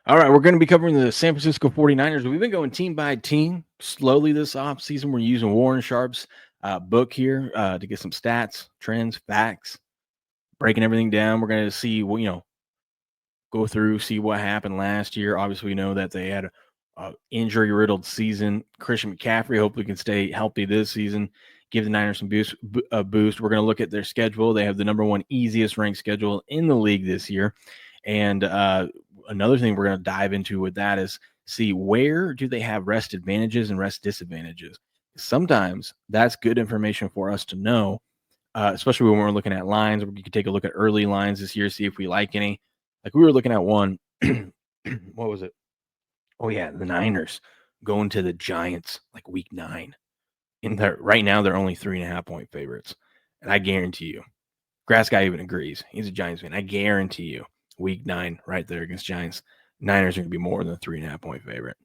All right, we're going to be covering the San Francisco 49ers. We've been going team by team slowly this offseason. We're using Warren Sharp's book here to get some stats, trends, facts, breaking everything down. We're going to see what, go through, see what happened last year. Obviously, we know that they had a injury-riddled season. Christian McCaffrey hopefully can stay healthy this season, give the Niners some boost. We're going to look at their schedule. They have the number one easiest ranked schedule in the league this year. And another thing we're going to dive into with that is see where do they have rest advantages and rest disadvantages. Sometimes that's good information for us to know, especially when we're looking at lines. We can take a look at early lines this year, see if we like any. Like we were looking at one. What was it? Oh yeah, the Niners going to the Giants like week 9. In there right now, they're only 3.5-point favorites, and I guarantee you, Grass Guy even agrees. He's a Giants fan. I guarantee you, week 9 right there against Giants, Niners are going to be more than a 3.5-point favorite.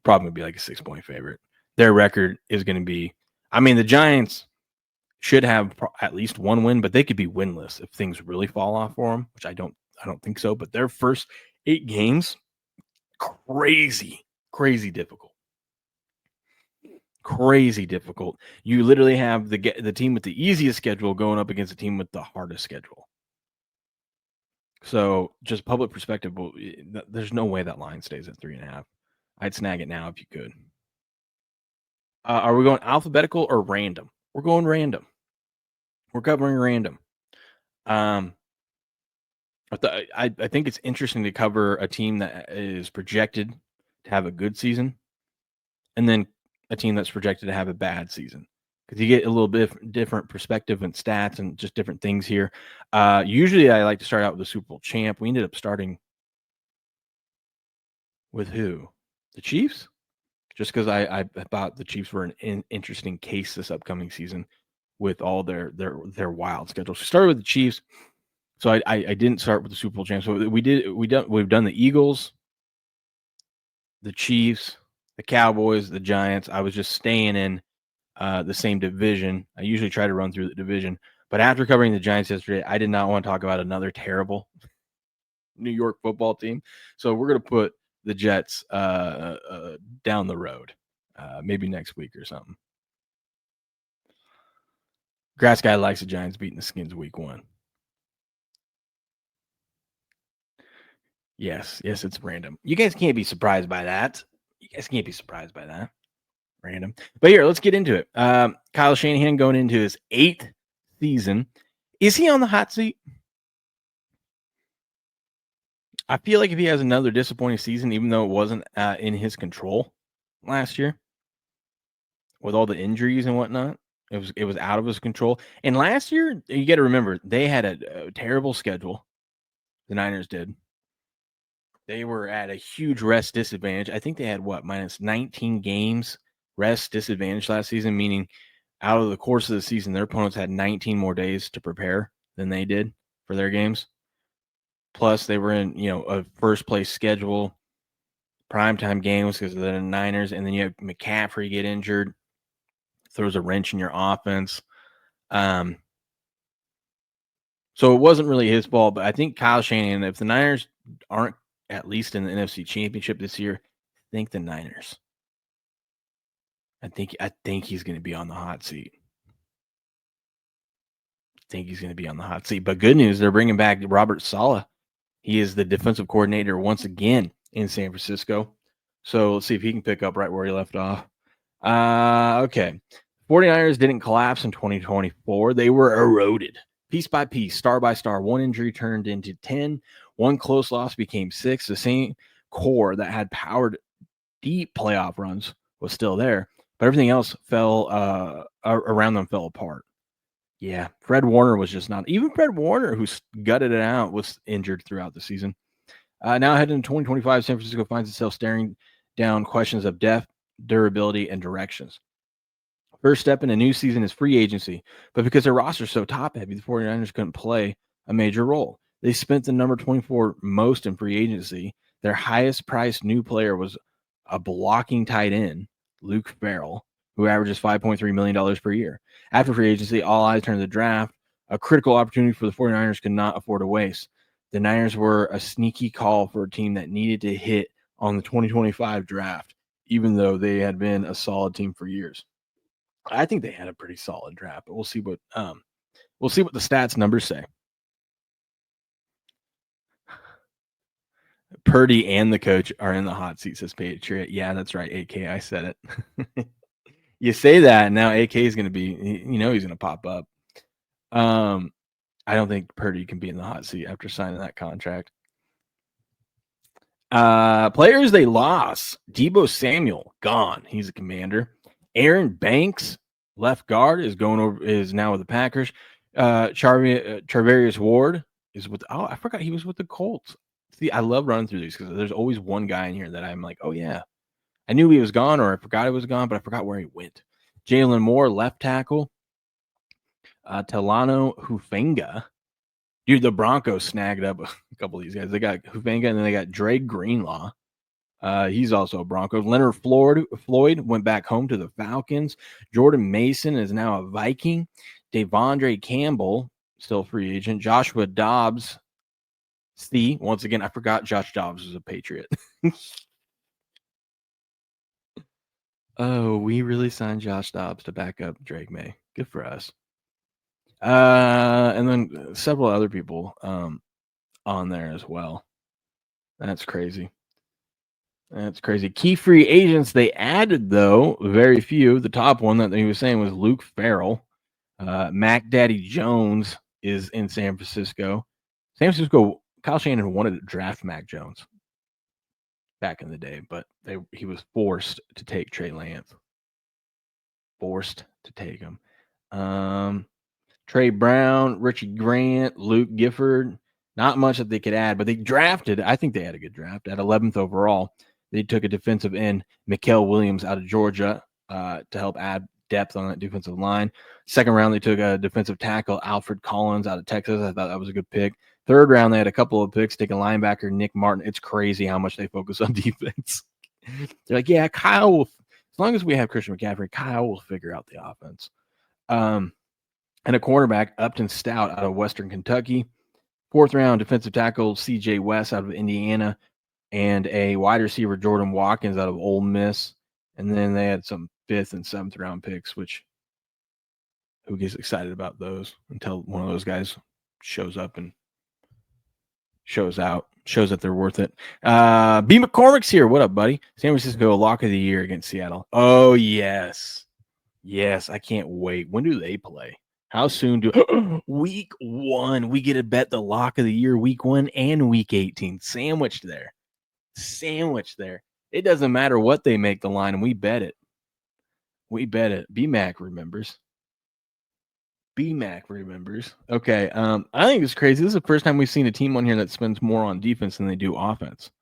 Probably going to be like a 6-point favorite. Their record is going to be. I mean, the Giants should have at least one win, but they could be winless if things really fall off for them, which I don't think so. But their first 8 games, crazy difficult. Crazy difficult. You literally have the team with the easiest schedule going up against the team with the hardest schedule. So just public perspective, there's no way that line stays at 3.5. I'd snag it now if you could. Are we going alphabetical or random? We're going random. We're covering random. I think it's interesting to cover a team that is projected to have a good season and then a team that's projected to have a bad season, because you get a little bit different perspective and stats and just different things here. Usually I like to start out with the Super Bowl champ. We ended up starting with who? The Chiefs? Just because I thought the Chiefs were an interesting case this upcoming season with all their wild schedules. We started with the Chiefs. So I didn't start with the Super Bowl champs. So we've done the Eagles, the Chiefs, the Cowboys, the Giants. I was just staying in the same division. I usually try to run through the division, but after covering the Giants yesterday, I did not want to talk about another terrible New York football team. So we're gonna put the Jets down the road, maybe next week or something. Grass Guy likes the Giants beating the Skins week 1. Yes, it's random. You guys can't be surprised by that. Random. But here, let's get into it. Kyle Shanahan going into his 8th season. Is he on the hot seat? I feel like if he has another disappointing season, even though it wasn't in his control last year, with all the injuries and whatnot, it was out of his control. And last year, you got to remember, they had a terrible schedule. The Niners did. They were at a huge rest disadvantage. I think they had minus 19 games rest disadvantage last season, meaning out of the course of the season, their opponents had 19 more days to prepare than they did for their games. Plus, they were in, a first place schedule, primetime games because of the Niners, and then you have McCaffrey get injured, throws a wrench in your offense. So it wasn't really his fault, but I think Kyle Shanahan, if the Niners aren't at least in the NFC Championship this year, I think the Niners. I think he's going to be on the hot seat. But good news, they're bringing back Robert Saleh. He is the defensive coordinator once again in San Francisco. So let's see if he can pick up right where he left off. Okay. 49ers didn't collapse in 2024. They were eroded piece by piece, star by star. One injury turned into 10. One close loss became 6. The same core that had powered deep playoff runs was still there, but everything else fell around them fell apart. Yeah, Fred Warner was just not. Even Fred Warner, who gutted it out, was injured throughout the season. Now heading into 2025, San Francisco finds itself staring down questions of depth, durability, and directions. First step in a new season is free agency, but because their roster is so top-heavy, the 49ers couldn't play a major role. They spent the number 24 most in free agency. Their highest-priced new player was a blocking tight end, Luke Farrell, who averages $5.3 million per year. After free agency, all eyes turned to the draft, a critical opportunity for the 49ers could not afford to waste. The Niners were a sneaky call for a team that needed to hit on the 2025 draft, even though they had been a solid team for years. I think they had a pretty solid draft, but we'll see what the stats numbers say. Purdy and the coach are in the hot seat, says Patriot. Yeah, that's right. AK, I said it. You say that now. AK is going to be, he's going to pop up. I don't think Purdy can be in the hot seat after signing that contract. Players they lost. Deebo Samuel gone. He's a Commander. Aaron Banks, left guard, is now with the Packers. Charvarius Ward is with. Oh, I forgot he was with the Colts. See, I love running through these because there's always one guy in here that I'm like, oh yeah, I knew he was gone or I forgot he was gone, but I forgot where he went. Jalen Moore, left tackle. Talano Hufanga. Dude, the Broncos snagged up a couple of these guys. They got Hufanga and then they got Drake Greenlaw. He's also a Broncos. Leonard Floyd went back home to the Falcons. Jordan Mason is now a Viking. Devondre Campbell, still free agent. Joshua Dobbs. See, once again, I forgot Josh Dobbs was a Patriot. Oh, we really signed Josh Dobbs to back up Drake May. Good for us. And then several other people on there as well. That's crazy. That's crazy. Key free agents they added, though, very few. The top one that he was saying was Luke Farrell. Mac Daddy Jones is in San Francisco. San Francisco, Kyle Shanahan wanted to draft Mac Jones back in the day, but he was forced to take Trey Lance. Forced to take him. Trey Brown, Richie Grant, Luke Gifford. Not much that they could add, but they drafted. I think they had a good draft at 11th overall. They took a defensive end, Mikael Williams, out of Georgia, to help add depth on that defensive line. Second round, they took a defensive tackle, Alfred Collins, out of Texas. I thought that was a good pick. Third round, they had a couple of picks, taking linebacker Nick Martin. It's crazy how much they focus on defense. They're like, yeah, Kyle will, as long as we have Christian McCaffrey, Kyle will figure out the offense. And a cornerback, Upton Stout, out of Western Kentucky. Fourth round, defensive tackle, C.J. West, out of Indiana. And a wide receiver, Jordan Watkins, out of Ole Miss. And then they had some 5th and 7th round picks, which who gets excited about those until one of those guys shows up and shows that they're worth it. B. McCormick's here. What up, buddy? San Francisco lock of the year against Seattle. Oh, yes. Yes, I can't wait. When do they play? How soon do week 1? We get to bet the lock of the year, week 1 and week 18. Sandwiched there. It doesn't matter what they make the line, and we bet it. BMAC remembers. Okay. I think it's crazy. This is the first time we've seen a team on here that spends more on defense than they do offense.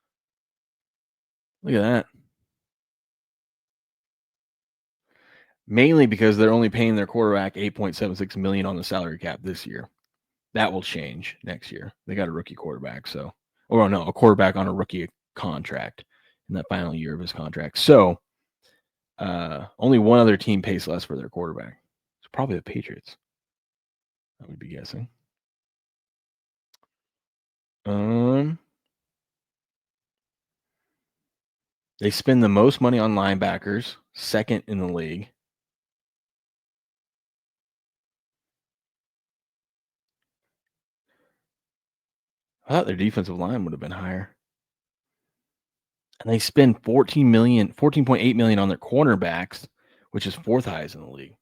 Look at that. Mainly because they're only paying their quarterback $8.76 million on the salary cap this year. That will change next year. They got a rookie quarterback, a quarterback on a rookie contract in that final year of his contract. So only one other team pays less for their quarterback. It's probably the Patriots, I would be guessing. They spend the most money on linebackers, second in the league. I thought their defensive line would have been higher. And they spend $14.8 million on their cornerbacks, which is 4th highest in the league.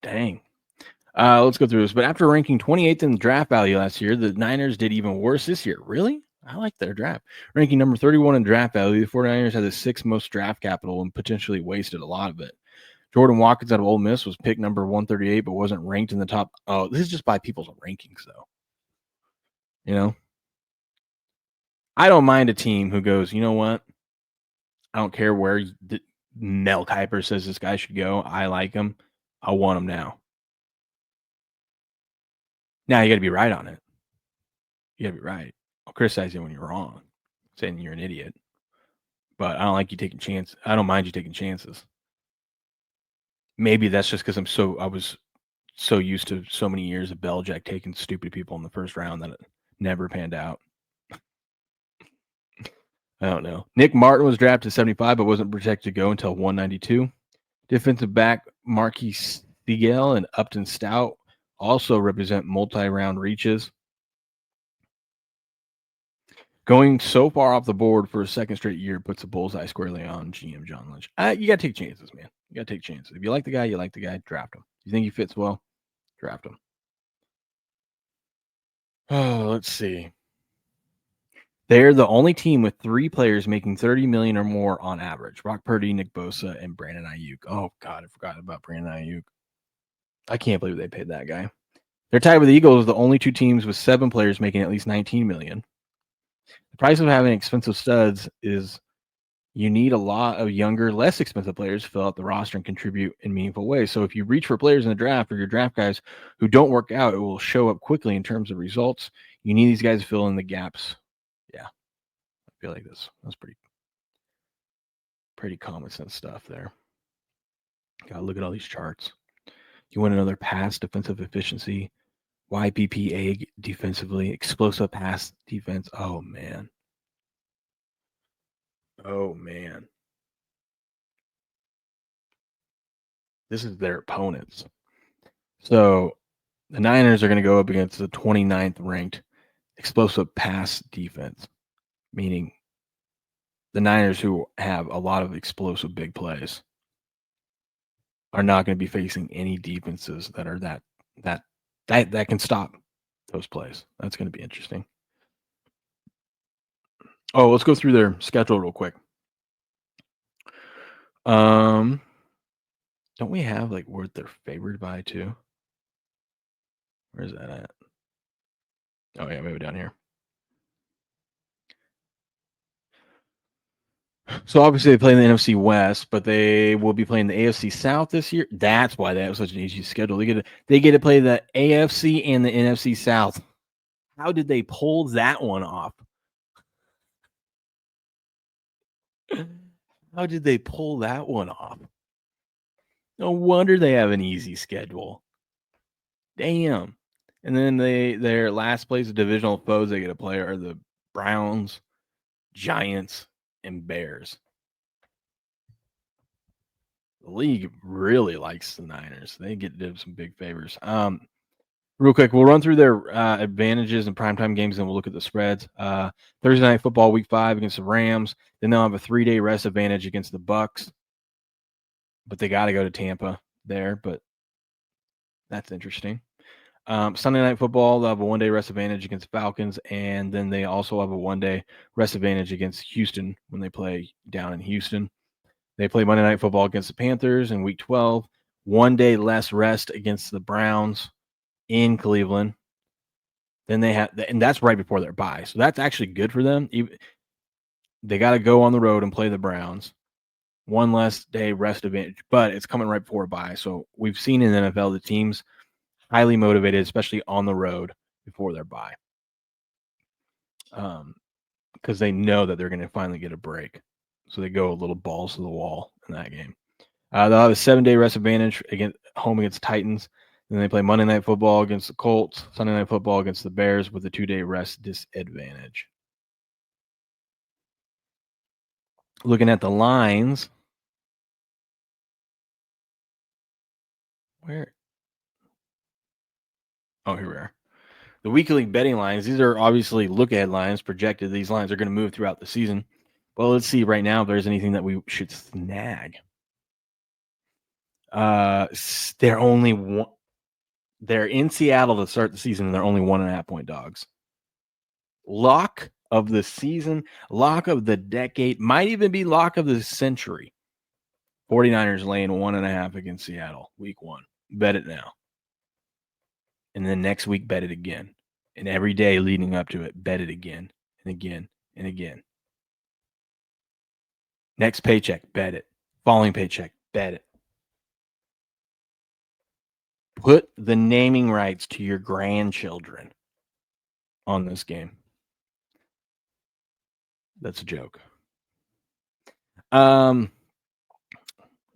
Dang. Let's go through this. But after ranking 28th in the draft value last year, the Niners did even worse this year. Really? I like their draft. Ranking number 31 in draft value, the 49ers had the 6th most draft capital and potentially wasted a lot of it. Jordan Watkins out of Ole Miss was picked number 138, but wasn't ranked in the top. Oh, this is just by people's rankings, though. You know? I don't mind a team who goes, you know what? I don't care where Mel Kiper says this guy should go. I like him. I want him now. Now you got to be right on it. You got to be right. I'll criticize you when you're wrong, saying you're an idiot. But I don't like you taking chances. I don't mind you taking chances. Maybe that's just because I was so used to so many years of Belichick taking stupid people in the first round that it never panned out. I don't know. Nick Martin was drafted 75, but wasn't projected to go until 192. Defensive back Marquis Siegel and Upton Stout also represent multi-round reaches. Going so far off the board for a second straight year puts a bullseye squarely on GM John Lynch. You got to take chances, man. You got to take chances. If you like the guy, you like the guy. Draft him. If you think he fits well, draft him. Oh, let's see. They're the only team with 3 players making $30 million or more on average. Brock Purdy, Nick Bosa, and Brandon Ayuk. Oh God, I forgot about Brandon Ayuk. I can't believe they paid that guy. They're tied with the Eagles, the only 2 teams with 7 players making at least $19 million. The price of having expensive studs is you need a lot of younger, less expensive players to fill out the roster and contribute in meaningful ways. So if you reach for players in the draft or your draft guys who don't work out, it will show up quickly in terms of results. You need these guys to fill in the gaps. Yeah, I feel like that's pretty common sense stuff there. Gotta look at all these charts. You want another pass defensive efficiency, YPPA defensively, explosive pass defense. Oh man. Oh man. This is their opponents. So the Niners are going to go up against the 29th ranked explosive pass defense, meaning the Niners, who have a lot of explosive big plays, are not going to be facing any defenses that are that can stop those plays. That's going to be interesting. Oh, let's go through their schedule real quick. Don't we have like where they're favored by too? Where's that at? Oh yeah, maybe down here. So obviously they play in the NFC West, but they will be playing the AFC South this year. That's why they have such an easy schedule. They get to play the AFC and the NFC South. How did they pull that one off? How did they pull that one off? No wonder they have an easy schedule. Damn. And then their last place of divisional foes they get to play are the Browns, Giants, and Bears. The league really likes the Niners. They get to do some big favors. Real quick, we'll run through their advantages and primetime games, and we'll look at the spreads. Thursday Night Football, Week 5 against the Rams. Then they'll have a 3-day rest advantage against the Bucks, but they got to go to Tampa there. But that's interesting. Sunday Night Football, they'll have a 1-day rest advantage against the Falcons, and then they also have a 1-day rest advantage against Houston when they play down in Houston. They play Monday Night Football against the Panthers in Week 12. 1 day less rest against the Browns in Cleveland. Then they have, and that's right before their bye. So that's actually good for them. They got to go on the road and play the Browns. 1 less day rest advantage, but it's coming right before a bye. So we've seen in the NFL the teams highly motivated, especially on the road before their bye, because they know that they're going to finally get a break. So they go a little balls to the wall in that game. They'll have a 7-day rest advantage home against Titans. Then they play Monday Night Football against the Colts, Sunday Night Football against the Bears with a 2-day rest disadvantage. Looking at the lines, where? Oh, here we are. The weekly betting lines, these are obviously look-ahead lines, projected. These lines are going to move throughout the season. Well, let's see right now if there's anything that we should snag. They're only one. They're in Seattle to start the season, and they're only 1.5-point dogs. Lock of the season, lock of the decade, might even be lock of the century. 49ers laying 1.5 against Seattle, week 1. Bet it now. And then next week, bet it again. And every day leading up to it, bet it again and again and again. Next paycheck, bet it. Following paycheck, bet it. Put the naming rights to your grandchildren on this game. That's a joke. You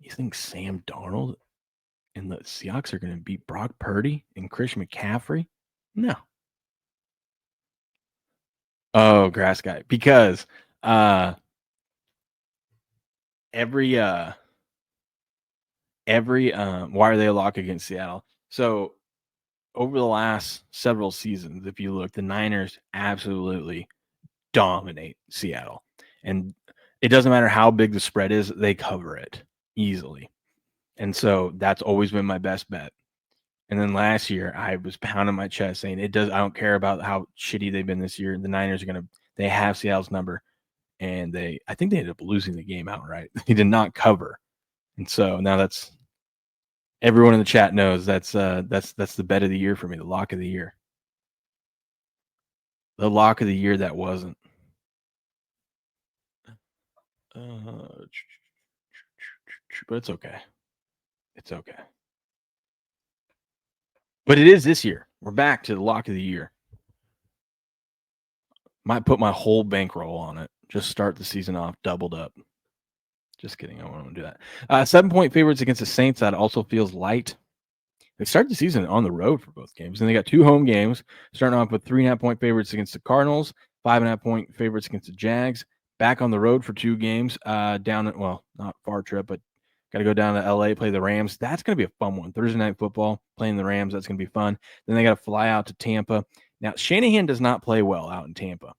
think Sam Darnold And the Seahawks are going to beat Brock Purdy and Christian McCaffrey? No. Oh, grass guy. Because uh every why are they a lock against Seattle? So over the last several seasons, if you look, the Niners absolutely dominate Seattle. And it doesn't matter how big the spread is, they cover it easily. And so that's always been my best bet. And then last year, I was pounding my chest saying, I don't care about how shitty they've been this year. The Niners are they have Seattle's number. And I think they ended up losing the game outright. They did not cover. And so now everyone in the chat knows that's the bet of the year for me, the lock of the year. The lock of the year that wasn't. But it's okay. It's okay. But it is this year. We're back to the lock of the year. Might put my whole bankroll on it. Just start the season off doubled up. Just kidding. I won't do that. 7-point favorites against the Saints. That also feels light. They start the season on the road for both games, and they got 2 home games. Starting off with 3.5-point favorites against the Cardinals, 5.5-point favorites against the Jags. Back on the road for 2 games. Not far trip, but got to go down to LA, play the Rams. That's going to be a fun one. Thursday night football, playing the Rams. That's going to be fun. Then they got to fly out to Tampa. Now, Shanahan does not play well out in Tampa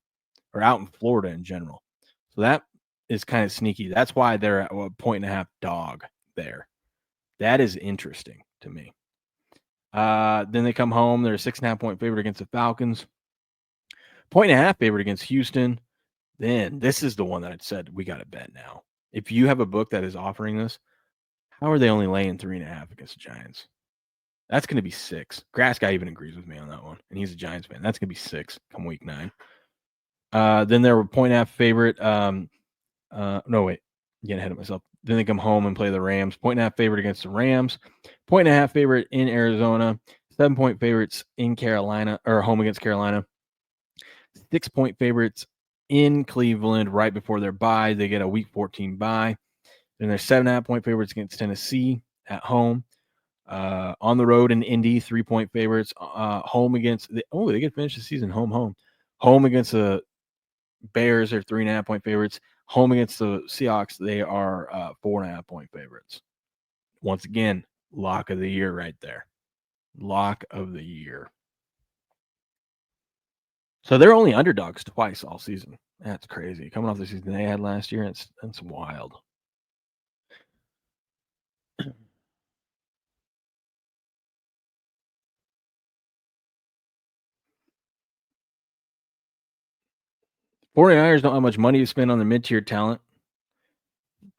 or out in Florida in general. So that is kind of sneaky. That's why they're at a 1.5 dog there. That is interesting to me. Then they come home. They're a 6.5-point favorite against the Falcons. 1.5 favorite against Houston. Then this is the one that I said we got to bet now. If you have a book that is offering this, how are they only laying 3.5 against the Giants? That's going to be 6. Grass guy even agrees with me on that one, and he's a Giants fan. That's going to be 6 come week 9. Then they're a 1.5 favorite. No, wait. I'm getting ahead of myself. Then they come home and play the Rams. 1.5 favorite against the Rams. 1.5 favorite in Arizona. 7-point favorites in Carolina, or home against Carolina. 6-point favorites in Cleveland right before their bye. They get a week 14 bye. Then they're 7.5-point favorites against Tennessee at home. On the road in Indy, 3-point favorites. Home against they get to finish the season home. Home against the Bears, they're 3.5-point favorites. Home against the Seahawks, they are 4.5-point favorites. Once again, lock of the year right there. Lock of the year. So they're only underdogs twice all season. That's crazy. Coming off the season they had last year, that's wild. '49ers don't have much money to spend on their mid-tier talent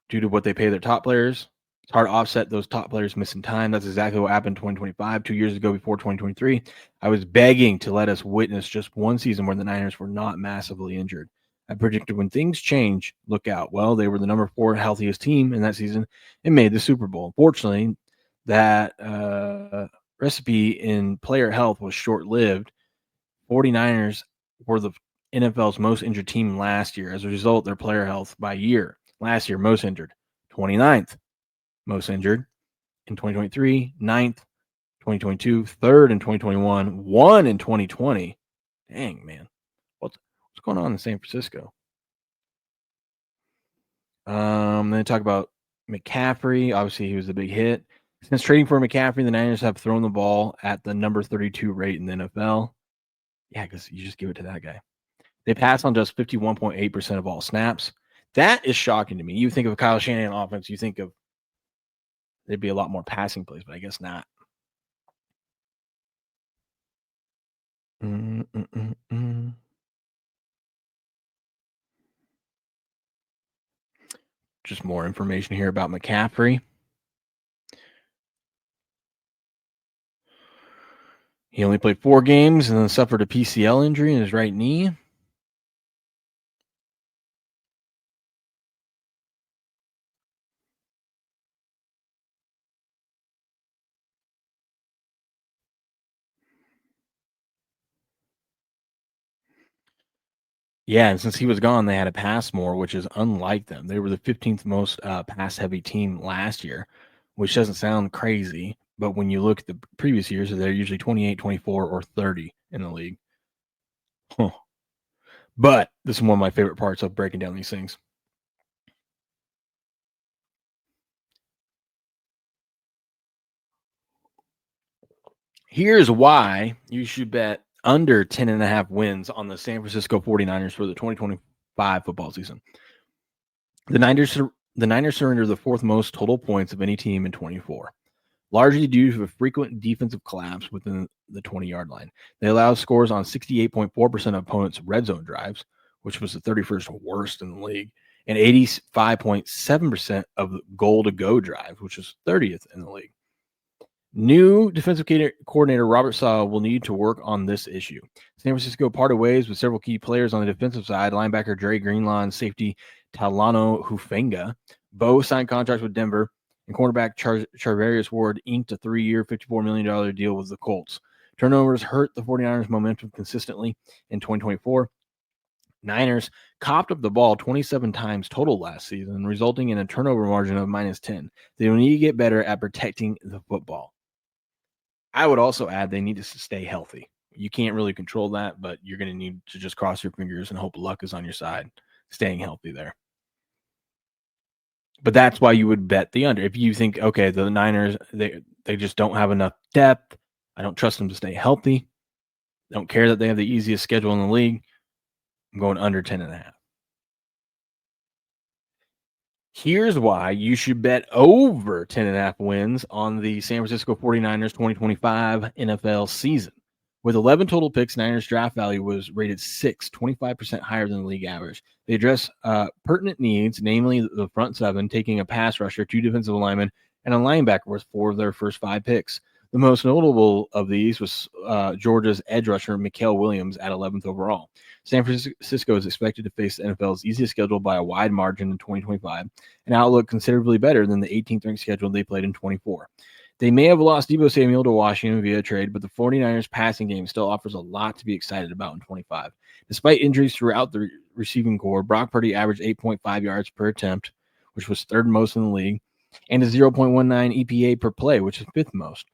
due to what they pay their top players. It's hard to offset those top players missing time. That's exactly what happened in 2025, 2 years ago before 2023. I was begging to let us witness just one season where the Niners were not massively injured. I predicted when things change, look out. Well, they were the number 4 healthiest team in that season and made the Super Bowl. Fortunately, that recipe in player health was short-lived. 49ers were the NFL's most injured team last year. As a result, their player health by year. Last year, most injured. 29th most injured in 2023, 9th, 2022, 3rd in 2021, 1 in 2020. Dang, man. What's going on in San Francisco? Then talk about McCaffrey. Obviously, he was a big hit. Since trading for McCaffrey, the Niners have thrown the ball at the number 32 rate in the NFL. Yeah, because you just give it to that guy. They pass on just 51.8% of all snaps. That is shocking to me. You think of a Kyle Shanahan offense, you think of there'd be a lot more passing plays, but I guess not. Just more information here about McCaffrey. He only played 4 games and then suffered a PCL injury in his right knee. Yeah, and since he was gone, they had to pass more, which is unlike them. They were the 15th most pass-heavy team last year, which doesn't sound crazy, But when you look at the previous years, they're usually 28, 24, or 30 in the league. Huh. But this is one of my favorite parts of breaking down these things. Here's why you should bet under 10.5 wins on the San Francisco 49ers for the 2025 football season. The Niners surrendered the fourth most total points of any team in 24, largely due to a frequent defensive collapse within the 20-yard line. They allowed scores on 68.4% of opponents' red zone drives, which was the 31st worst in the league, and 85.7% of goal-to-go drives, which was 30th in the league. New defensive coordinator Robert Saleh will need to work on this issue. San Francisco parted ways with several key players on the defensive side, linebacker Dre Greenlaw and safety Talano Hufanga. Both signed contracts with Denver, and cornerback Charvarius Ward inked a 3-year, $54 million deal with the Colts. Turnovers hurt the 49ers' momentum consistently in 2024. Niners copped up the ball 27 times total last season, resulting in a turnover margin of -10. They will need to get better at protecting the football. I would also add they need to stay healthy. You can't really control that, but you're going to need to just cross your fingers and hope luck is on your side, staying healthy there. But that's why you would bet the under. If you think, okay, the Niners, they just don't have enough depth. I don't trust them to stay healthy. I don't care that they have the easiest schedule in the league. I'm going under 10.5. Here's why you should bet over 10.5 wins on the San Francisco 49ers 2025 NFL season. With 11 total picks, Niners draft value was rated 6, 25% higher than the league average. They address pertinent needs, namely the front seven, taking a pass rusher, 2 defensive linemen, and a linebacker with 4 of their first 5 picks. The most notable of these was Georgia's edge rusher, Mikael Williams, at 11th overall. San Francisco is expected to face the NFL's easiest schedule by a wide margin in 2025, an outlook considerably better than the 18th ranked schedule they played in 24. They may have lost Deebo Samuel to Washington via trade, but the 49ers passing game still offers a lot to be excited about in 25. Despite injuries throughout the receiving corps, Brock Purdy averaged 8.5 yards per attempt, which was 3rd most in the league, and a 0.19 EPA per play, which is 5th most.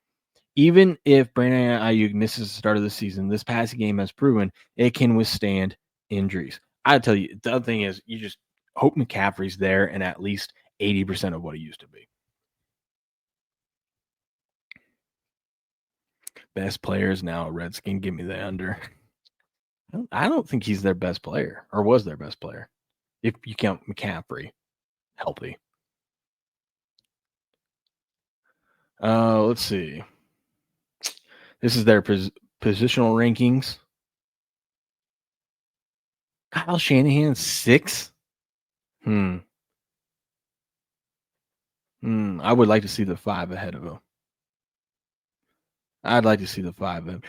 Even if Brandon Ayuk misses the start of the season, this passing game has proven it can withstand injuries. I tell you, the other thing is you just hope McCaffrey's there and at least 80% of what he used to be. Best player is now a Redskin. Give me the under. I don't think he's their best player or was their best player. If you count McCaffrey healthy. Let's see. This is their positional rankings. Kyle Shanahan, 6? I would like to see the 5 ahead of him. I'd like to see the 5 of him.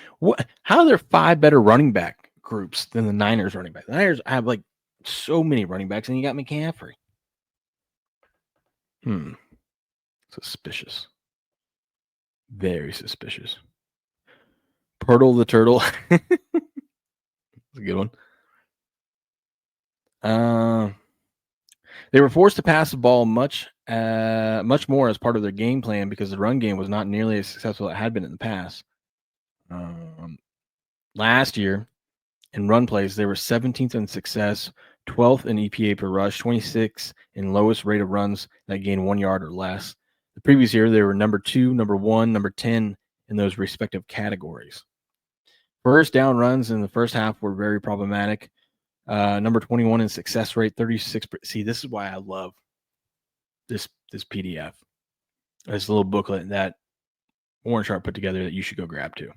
How are there 5 better running back groups than the Niners running back? The Niners have like so many running backs, and you got McCaffrey. Suspicious. Very suspicious. Pirtle the Turtle. That's a good one. They were forced to pass the ball much more as part of their game plan because the run game was not nearly as successful as it had been in the past. Last year, in run plays, they were 17th in success, 12th in EPA per rush, 26th in lowest rate of runs that gained 1 yard or less. The previous year, they were number 2, number 1, number 10 in those respective categories. First down runs in the first half were very problematic. Number 21 in success rate, 36. See, this is why I love this PDF. This little booklet that Warren Sharp put together that you should go grab too.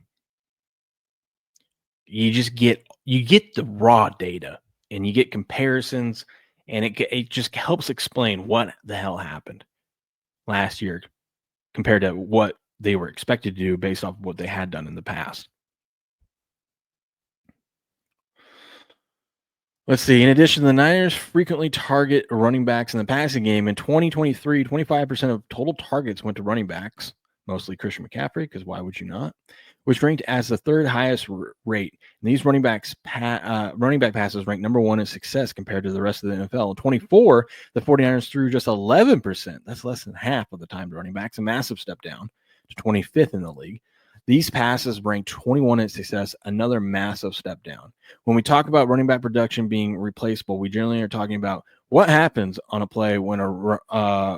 You just get the raw data and you get comparisons, and it just helps explain what the hell happened last year compared to what they were expected to do based off of what they had done in the past. Let's see. In addition, the Niners frequently target running backs in the passing game. In 2023, 25% of total targets went to running backs, mostly Christian McCaffrey, because why would you not? Which ranked as the 3rd highest rate. And these running back passes ranked number 1 in success compared to the rest of the NFL. In 24, the 49ers threw just 11%. That's less than half of the time to running backs, a massive step down. to 25th in the league. These passes ranked 21 in success, another massive step down. When we talk about running back production being replaceable, we generally are talking about what happens on a play when a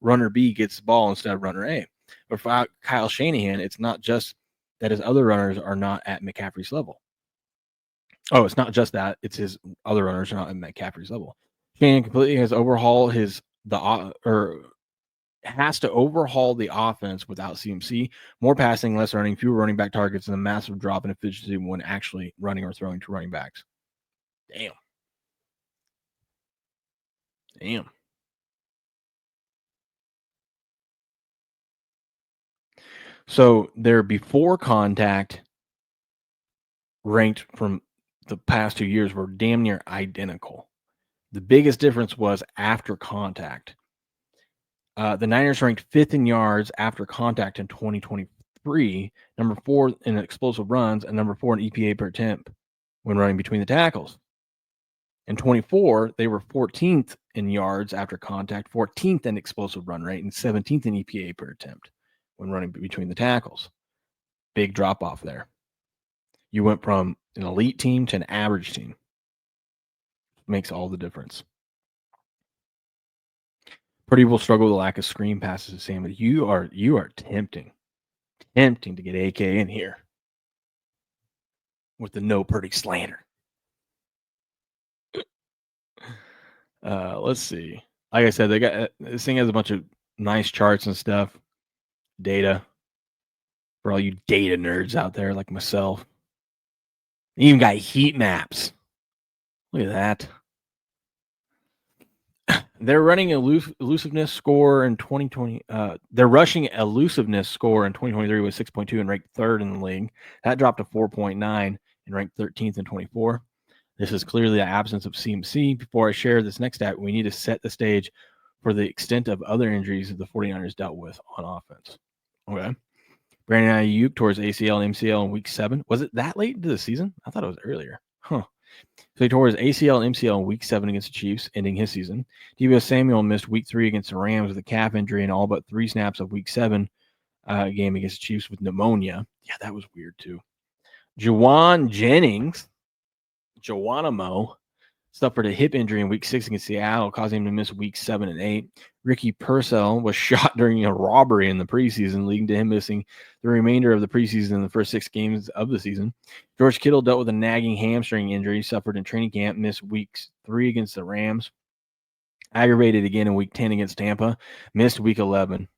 runner B gets the ball instead of runner A. But for Kyle Shanahan, it's not just that his other runners are not at McCaffrey's level. Oh, it's not just that; it's his other runners are not at McCaffrey's level. Shanahan completely has overhauled has to overhaul the offense without CMC, more passing, less running, fewer running back targets, and a massive drop in efficiency when actually running or throwing to running backs. Damn. So their before contact ranked from the past 2 years were damn near identical. The biggest difference was after contact. The Niners ranked 5th in yards after contact in 2023, number 4 in explosive runs, and number 4 in EPA per attempt when running between the tackles. In 24, they were 14th in yards after contact, 14th in explosive run rate, and 17th in EPA per attempt when running between the tackles. Big drop off there. You went from an elite team to an average team. Makes all the difference. Purdy will struggle with the lack of screen passes, Sam. But you are tempting to get AK in here with the no Purdy slander. Let's see. Like I said, they got this thing has a bunch of nice charts and stuff, data for all you data nerds out there like myself. They even got heat maps. Look at that. Their running elusiveness score in 2020. Their rushing elusiveness score in 2023 was 6.2 and ranked 3rd in the league. That dropped to 4.9 and ranked 13th in 24. This is clearly the absence of CMC. Before I share this next stat, we need to set the stage for the extent of other injuries that the 49ers dealt with on offense. Okay. Brandon Ayuk towards ACL and MCL in week 7. Was it that late into the season? I thought it was earlier. Huh. So he tore his ACL and MCL in week 7 against the Chiefs, ending his season. Deebo Samuel missed week 3 against the Rams with a calf injury and all but 3 snaps of week 7 game against the Chiefs with pneumonia. Yeah, that was weird too. Juwan Jennings, Joanamo, suffered a hip injury in week 6 against Seattle, causing him to miss week 7 and 8. Ricky Purcell was shot during a robbery in the preseason, leading to him missing the remainder of the preseason in the first 6 games of the season. George Kittle dealt with a nagging hamstring injury suffered in training camp, missed weeks 3 against the Rams, aggravated again in week 10 against Tampa, missed week 11.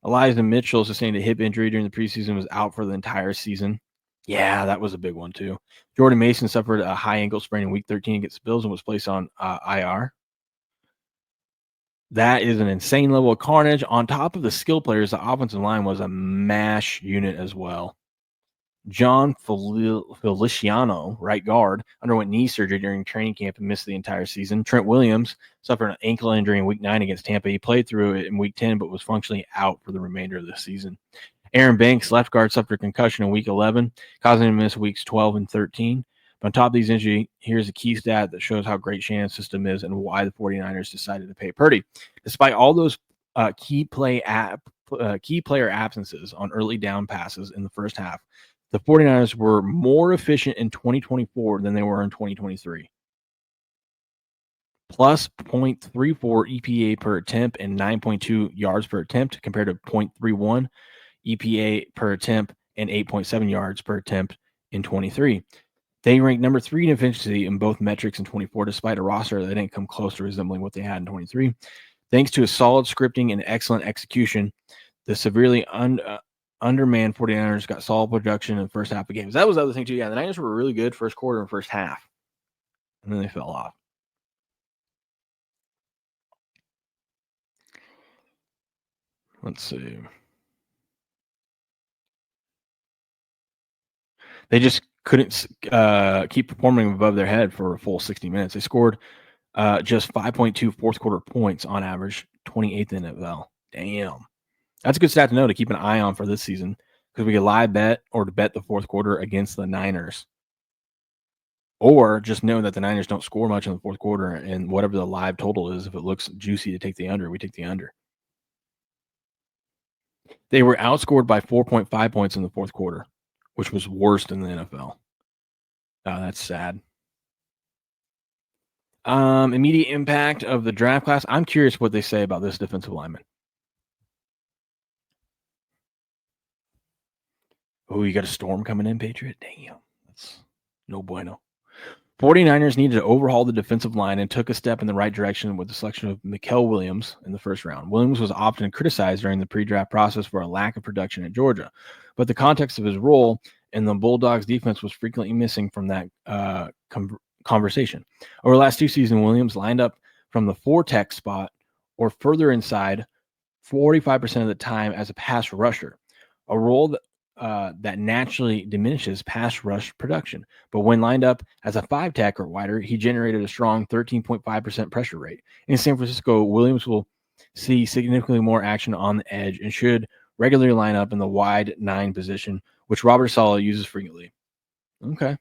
Elijah Mitchell sustained a hip injury during the preseason, was out for the entire season. Yeah, that was a big one too. Jordan Mason suffered a high ankle sprain in week 13 against the Bills and was placed on IR. That is an insane level of carnage. On top of the skill players, the offensive line was a mash unit as well. John Feliciano, right guard, underwent knee surgery during training camp and missed the entire season. Trent Williams suffered an ankle injury in week 9 against Tampa. He played through it in week 10, but was functionally out for the remainder of the season. Aaron Banks, left guard, suffered a concussion in week 11, causing him to miss weeks 12 and 13. But on top of these injuries, here's a key stat that shows how great Shanahan's system is and why the 49ers decided to pay Purdy. Despite all those key player absences on early down passes in the first half, the 49ers were more efficient in 2024 than they were in 2023. Plus 0.34 EPA per attempt and 9.2 yards per attempt compared to 0.31 EPA per attempt and 8.7 yards per attempt in 23. They ranked number 3 in efficiency in both metrics in 24, despite a roster that didn't come close to resembling what they had in 23. Thanks to a solid scripting and excellent execution, the severely undermanned 49ers got solid production in the first half of games. That was the other thing too. Yeah, the Niners were really good first quarter and first half, and then they fell off. Let's see. They just couldn't keep performing above their head for a full 60 minutes. They scored just 5.2 fourth quarter points on average, 28th in NFL. Damn. That's a good stat to know to keep an eye on for this season because we could live bet or to bet the fourth quarter against the Niners. Or just know that the Niners don't score much in the fourth quarter and whatever the live total is, if it looks juicy to take the under, we take the under. They were outscored by 4.5 points in the fourth quarter, which was worst in the NFL. Oh, that's sad. Immediate impact of the draft class. I'm curious what they say about this defensive lineman. Oh, you got a storm coming in, Patriot? Damn. That's no bueno. 49ers needed to overhaul the defensive line and took a step in the right direction with the selection of Mikael Williams in the first round. Williams was often criticized during the pre-draft process for a lack of production at Georgia, but the context of his role in the Bulldogs defense was frequently missing from that conversation. Over the last two seasons, Williams lined up from the 4-tech spot or further inside 45% of the time as a pass rusher, a role that naturally diminishes pass rush production. But when lined up as a 5-tech or wider, he generated a strong 13.5% pressure rate. In San Francisco, Williams will see significantly more action on the edge and should regularly line up in the wide 9 position, which Robert Saleh uses frequently. Okay.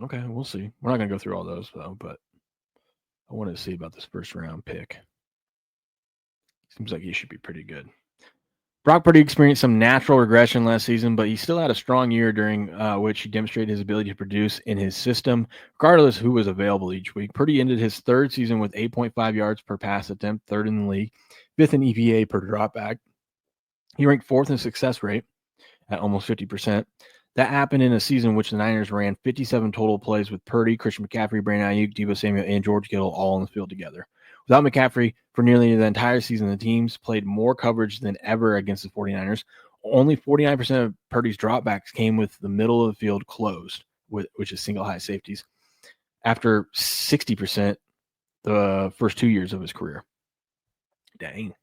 Okay, we'll see. We're not going to go through all those, though, but I wanted to see about this first round pick. Seems like he should be pretty good. Brock Purdy experienced some natural regression last season, but he still had a strong year during which he demonstrated his ability to produce in his system, regardless who was available each week. Purdy ended his third season with 8.5 yards per pass attempt, third in the league, fifth in EPA per dropback. He ranked fourth in success rate at almost 50%. That happened in a season in which the Niners ran 57 total plays with Purdy, Christian McCaffrey, Brandon Ayuk, Deebo Samuel, and George Kittle all on the field together. Without McCaffrey, for nearly the entire season, the teams played more coverage than ever against the 49ers. Only 49% of Purdy's dropbacks came with the middle of the field closed, which is single high safeties, after 60% the first 2 years of his career. Dang.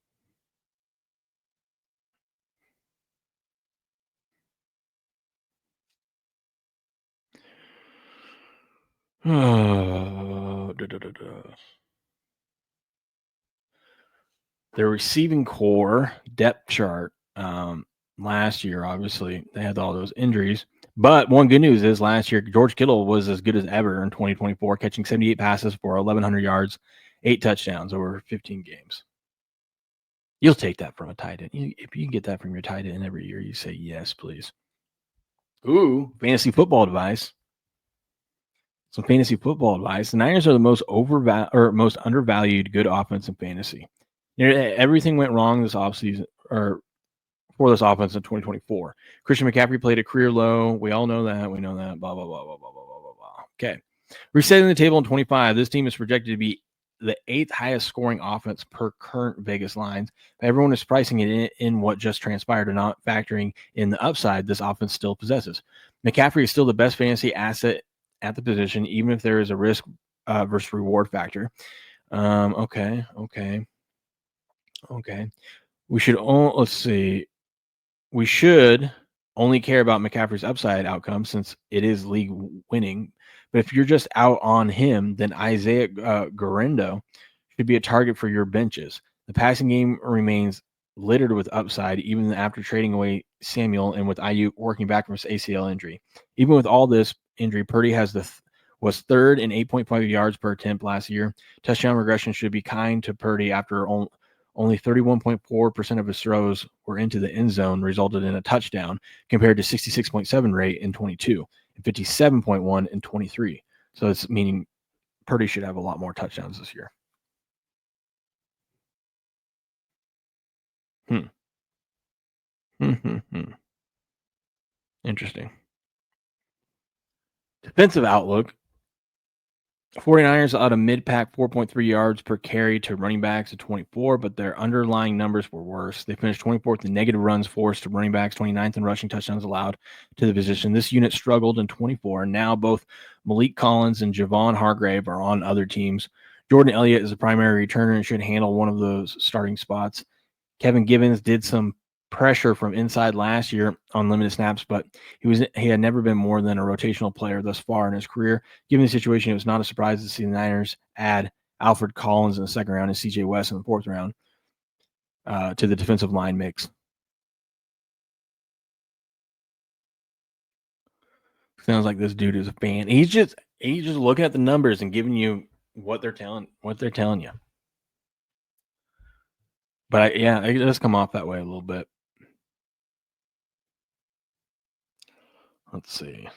Their receiving core depth chart last year, obviously, they had all those injuries. But one good news is last year, George Kittle was as good as ever in 2024, catching 78 passes for 1,100 yards, 8 touchdowns over 15 games. You'll take that from a tight end. If you can get that from your tight end every year, you say yes, please. Ooh, fantasy football advice. Some fantasy football advice. The Niners are the most most undervalued good offense in fantasy. Everything went wrong this offseason or for this offense in 2024. Christian McCaffrey played a career low. We all know that. We know that. Blah, blah, blah, blah, blah, blah, blah, blah, blah. Okay. Resetting the table in 25, this team is projected to be the 8th highest scoring offense per current Vegas lines. Everyone is pricing it in what just transpired and not factoring in the upside this offense still possesses. McCaffrey is still the best fantasy asset at the position, even if there is a risk versus reward factor. Okay. We should let's see. We should only care about McCaffrey's upside outcome since it is league winning. But if you're just out on him, then Isaiah Garendo should be a target for your benches. The passing game remains littered with upside, even after trading away Samuel and with Ayuk working back from his ACL injury. Even with all this injury, Purdy was third in 8.5 yards per attempt last year. Touchdown regression should be kind to Purdy after only 31.4% of his throws were into the end zone, resulted in a touchdown, compared to 66.7 rate in 22 and 57.1 in 23. So it's meaning Purdy should have a lot more touchdowns this year. Interesting. Defensive outlook. 49ers allowed a mid-pack 4.3 yards per carry to running backs at 24, but their underlying numbers were worse. They finished 24th in negative runs forced to running backs, 29th in rushing touchdowns allowed to the position. This unit struggled in 24, and now both Malik Collins and Javon Hargrave are on other teams. Jordan Elliott is a primary returner and should handle one of those starting spots. Kevin Givens did some pressure from inside last year on limited snaps, but he had never been more than a rotational player thus far in his career. Given the situation, it was not a surprise to see the Niners add Alfred Collins in the second round and CJ West in the fourth round to the defensive line mix. Sounds like this dude is a fan. He's just looking at the numbers and giving you what they're telling you. But yeah, it does come off that way a little bit. Let's see.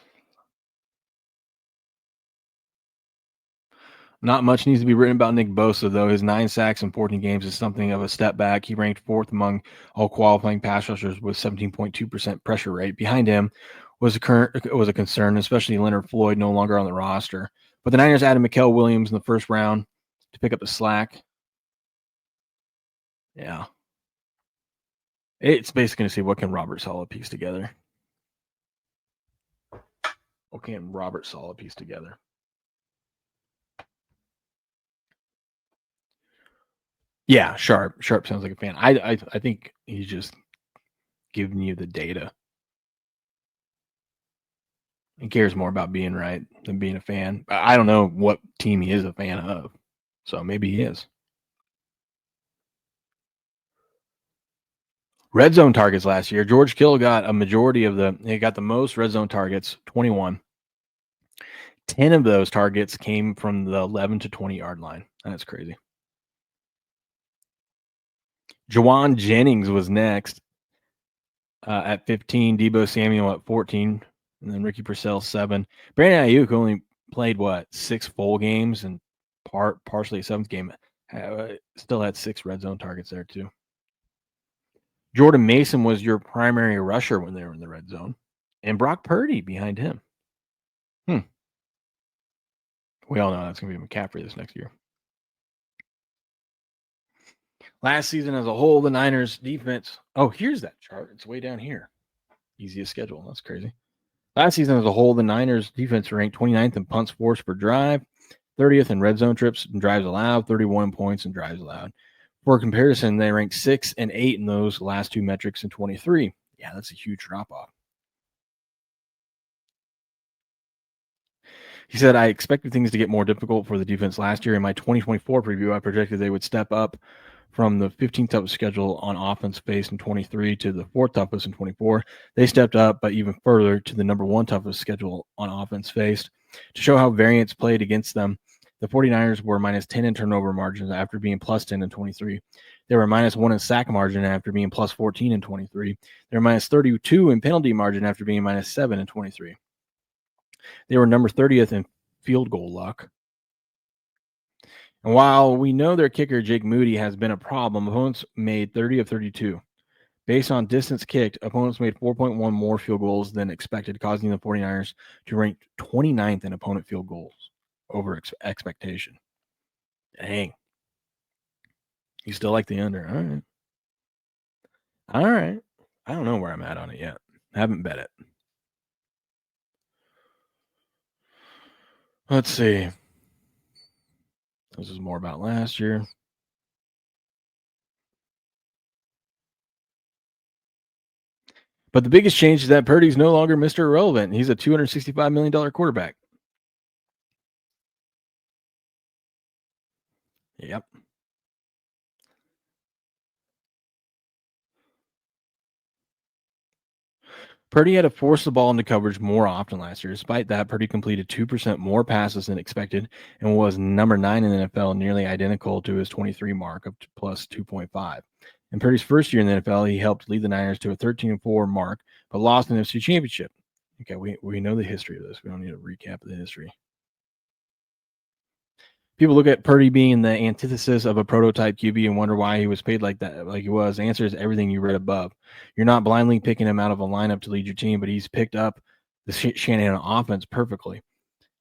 Not much needs to be written about Nick Bosa, though. His 9 sacks in 14 games is something of a step back. He ranked 4th among all qualifying pass rushers with 17.2% pressure rate. Behind him was a concern, especially Leonard Floyd, no longer on the roster. But the Niners added Mikael Williams in the first round to pick up the slack. Yeah. It's basically going to see what can Robert Saleh piece together. What can Robert Saleh piece together? Yeah, Sharp. Sharp sounds like a fan. I think he's just giving you the data. He cares more about being right than being a fan. I don't know what team he is a fan of, so maybe he is. Red zone targets last year. George Kittle got a majority of he got the most red zone targets, 21. 10 of those targets came from the 11 to 20 yard line. That's crazy. Jawan Jennings was next at 15. Debo Samuel at 14. And then Ricky Purcell, 7. Brandon Ayuk only played, 6 full games and partially a 7th game. Still had 6 red zone targets there, too. Jordan Mason was your primary rusher when they were in the red zone. And Brock Purdy behind him. We all know that's going to be McCaffrey this next year. Last season as a whole, the Niners defense. Oh, here's that chart. It's way down here. Easiest schedule. That's crazy. Last season as a whole, the Niners defense ranked 29th in punts forced per drive, 30th in red zone trips and drives allowed, 31 points in drives allowed. For comparison, they ranked 6 and 8 in those last 2 metrics in 23. Yeah, that's a huge drop off. He said, I expected things to get more difficult for the defense last year. In my 2024 preview, I projected they would step up from the 15th toughest schedule on offense faced in 23 to the 4th toughest in 24. They stepped up, but even further to the number 1 toughest schedule on offense faced. To show how variance played against them, the 49ers were minus 10 in turnover margins after being plus 10 in 23. They were minus 1 in sack margin after being plus 14 in 23. They were minus 32 in penalty margin after being minus 7 in 23. They were number 30th in field goal luck. And while we know their kicker, Jake Moody, has been a problem, opponents made 30 of 32. Based on distance kicked, opponents made 4.1 more field goals than expected, causing the 49ers to rank 29th in opponent field goals over expectation. Dang. You still like the under? All right. All right. I don't know where I'm at on it yet. I haven't bet it. Let's see. This is more about last year. But the biggest change is that Purdy's no longer Mr. Irrelevant. He's a $265 million quarterback. Yep. Purdy had to force the ball into coverage more often last year. Despite that, Purdy completed 2% more passes than expected and was number 9 in the NFL, nearly identical to his 23 mark of plus 2.5. In Purdy's first year in the NFL, he helped lead the Niners to a 13-4 mark, but lost in the NFC Championship. Okay, we know the history of this. We don't need a recap of the history. People look at Purdy being the antithesis of a prototype QB and wonder why he was paid like that, like he was. The answer is everything you read above. You're not blindly picking him out of a lineup to lead your team, but he's picked up the Shanahan offense perfectly.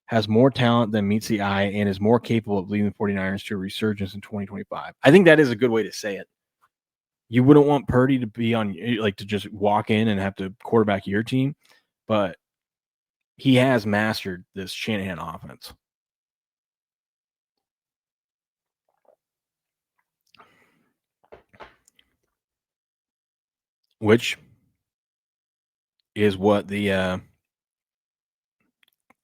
Has more talent than meets the eye and is more capable of leading the 49ers to a resurgence in 2025. I think that is a good way to say it. You wouldn't want Purdy to be on, like, to just walk in and have to quarterback your team, but he has mastered this Shanahan offense. Which is what the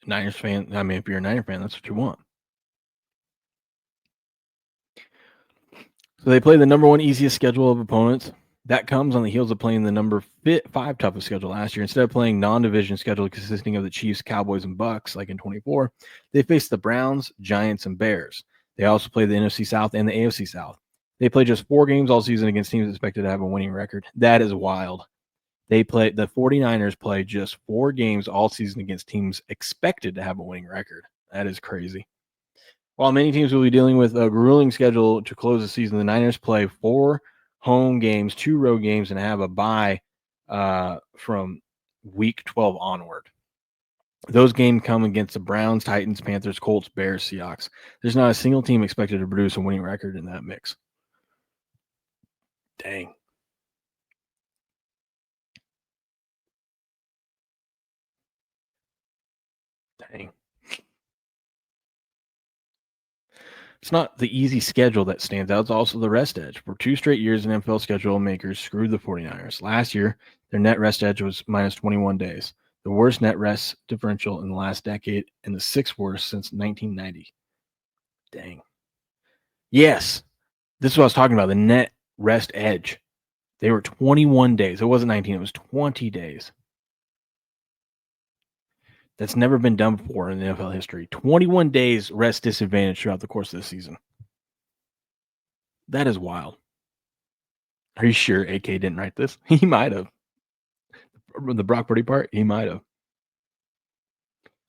Niners fan, I mean, if you're a Niner fan, that's what you want. So they play the number 1 easiest schedule of opponents. That comes on the heels of playing the number 5 toughest schedule last year. Instead of playing non-division schedule consisting of the Chiefs, Cowboys, and Bucks like in 24, they face the Browns, Giants, and Bears. They also play the NFC South and the AFC South. They play just 4 games all season against teams expected to have a winning record. That is wild. The 49ers play just 4 games all season against teams expected to have a winning record. That is crazy. While many teams will be dealing with a grueling schedule to close the season, the Niners play 4 home games, 2 road games, and have a bye from week 12 onward. Those games come against the Browns, Titans, Panthers, Colts, Bears, Seahawks. There's not a single team expected to produce a winning record in that mix. Dang. Dang. It's not the easy schedule that stands out. It's also the rest edge. For 2 straight years, NFL schedule makers screwed the 49ers. Last year, their net rest edge was minus 21 days, the worst net rest differential in the last decade and the 6th worst since 1990. Dang. Yes, this is what I was talking about, the net rest edge. They were 21 days. It wasn't 19, it was 20 days. That's never been done before in NFL history. 21 days rest disadvantage throughout the course of the season. That is wild. Are you sure AK didn't write this? He might have. The Brock Purdy part, he might have.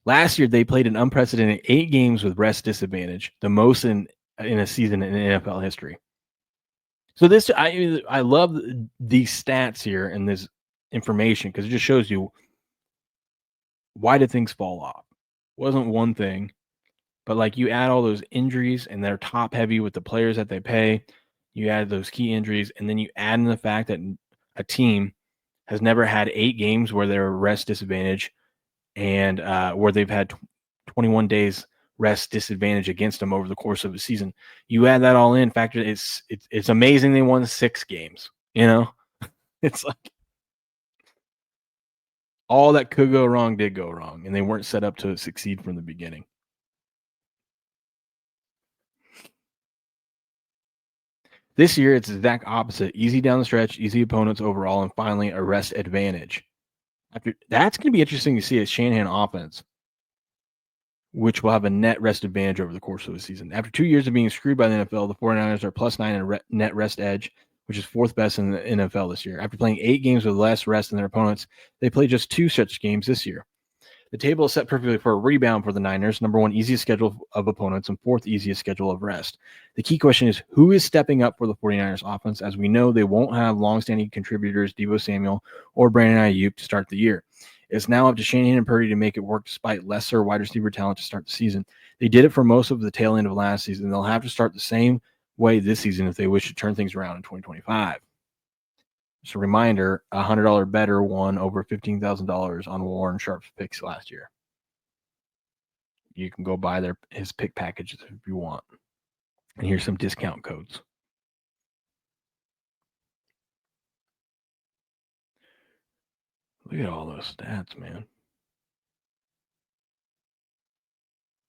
Last year, they played an unprecedented 8 games with rest disadvantage, the most in a season in NFL history. So this, I love these stats here and this information because it just shows you why did things fall off. It wasn't one thing, but like you add all those injuries and they're top heavy with the players that they pay. You add those key injuries, and then you add in the fact that a team has never had 8 games where they're rest disadvantage and where they've had 21 days rest disadvantage against them over the course of a season. You add that all in, factor it's amazing they won 6 games. You know, it's like all that could go wrong did go wrong, and they weren't set up to succeed from the beginning. This year, it's the exact opposite. Easy down the stretch, easy opponents overall, and finally a rest advantage. That's going to be interesting to see a Shanahan offense, which will have a net rest advantage over the course of the season. After 2 years of being screwed by the NFL, the 49ers are +9 in net rest edge, which is 4th best in the NFL this year. After playing 8 games with less rest than their opponents, they played just 2 such games this year. The table is set perfectly for a rebound for the Niners. Number 1, easiest schedule of opponents, and 4th easiest schedule of rest. The key question is, who is stepping up for the 49ers offense? As we know, they won't have longstanding contributors Deebo Samuel or Brandon Ayuk to start the year. It's now up to Shanahan and Purdy to make it work despite lesser wide receiver talent to start the season. They did it for most of the tail end of last season. They'll have to start the same way this season if they wish to turn things around in 2025. Just a reminder, a $100 better won over $15,000 on Warren Sharp's picks last year. You can go buy his pick packages if you want. And here's some discount codes. Look at all those stats, man.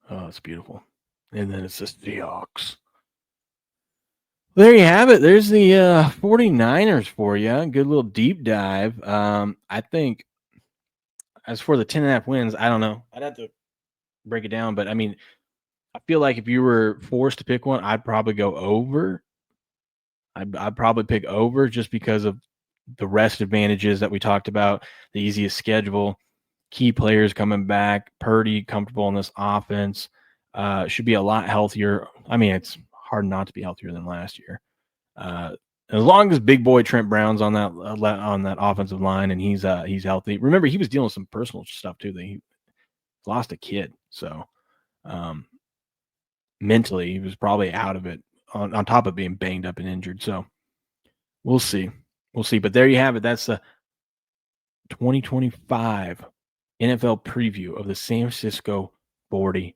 Oh, it's beautiful. And then it's the Seahawks. There you have it. There's the 49ers for you. Good little deep dive. I think as for the 10.5 wins, I don't know. I'd have to break it down, but I mean, I feel like if you were forced to pick one, I'd probably go over. I'd probably pick over just because of the rest advantages that we talked about, the easiest schedule, key players coming back, Purdy comfortable in this offense, should be a lot healthier. I mean, it's hard not to be healthier than last year. As long as big boy Trent Brown's on that offensive line and he's healthy. Remember, he was dealing with some personal stuff too. That he lost a kid, so mentally he was probably out of it. On top of being banged up and injured, so we'll see. But there you have it. That's the 2025 NFL preview of the San Francisco 49ers.